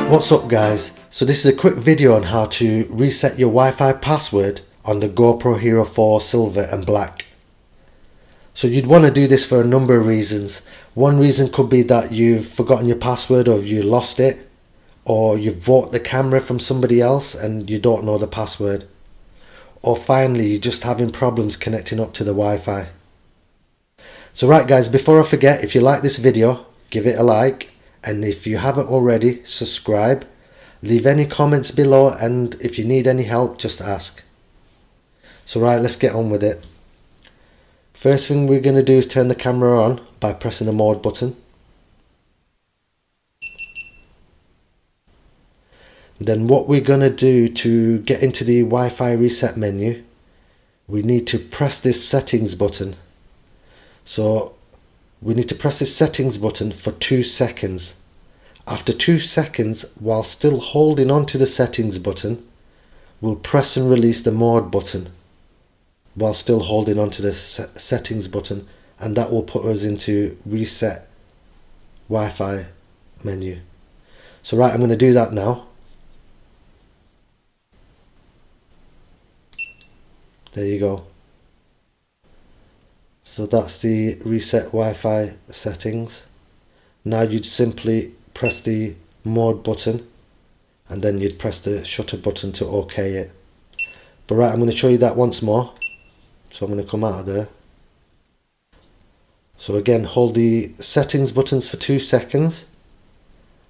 What's up guys, so this is a quick video on how to reset your Wi-Fi password on the GoPro Hero 4 Silver and Black. So you'd want to do this for a number of reasons. One reason could be that you've forgotten your password or you lost it, or you've bought the camera from somebody else and you don't know the password, or finally you're just having problems connecting up to the Wi-Fi. So right guys, before I forget, if you like this video, give it a like. And if you haven't already, subscribe, leave any comments below, and if you need any help, just ask. So right, let's get on with it. First thing we're going to do is turn the camera on by pressing the mode button. Then what we're going to do to get into the Wi-Fi reset menu, we need to press this settings button. So we need to press this settings button for 2 seconds. After 2 seconds, while still holding on to the settings button, we'll press and release the mode button while still holding on to the settings button, and that will put us into reset Wi-Fi menu. So right, I'm going to do that now. There you go. So that's the reset Wi-Fi settings. Now you'd simply press the mode button and then you'd press the shutter button to OK it. But right, I'm going to show you that once more. So I'm going to come out of there. So again, hold the settings buttons for 2 seconds.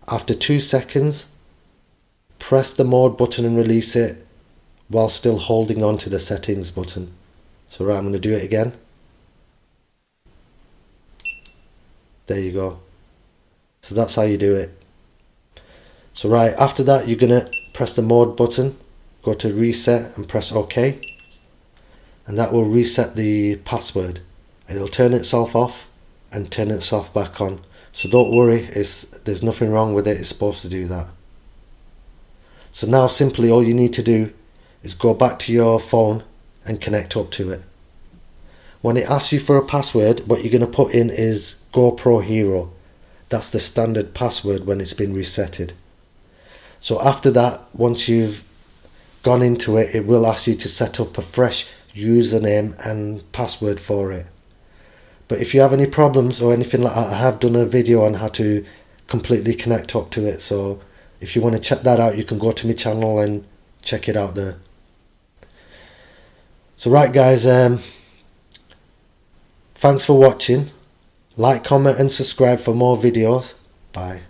After 2 seconds, press the mode button and release it while still holding on to the settings button. So right, I'm going to do it again. There you go. So that's how you do it. So right, after that you're going to press the mode button, go to reset and press OK, and that will reset the password, and it'll turn itself off and turn itself back on. So don't worry, there's nothing wrong with it, it's supposed to do that. So now simply all you need to do is go back to your phone and connect up to it. When it asks you for a password, what you're going to put in is GoPro Hero. That's the standard password when it's been resetted. So after that, once you've gone into it, it will ask you to set up a fresh username and password for it. But if you have any problems or anything like that, I have done a video on how to completely connect up to it. So if you want to check that out, you can go to my channel and check it out there. So right guys, thanks for watching. Like, comment and subscribe for more videos. Bye.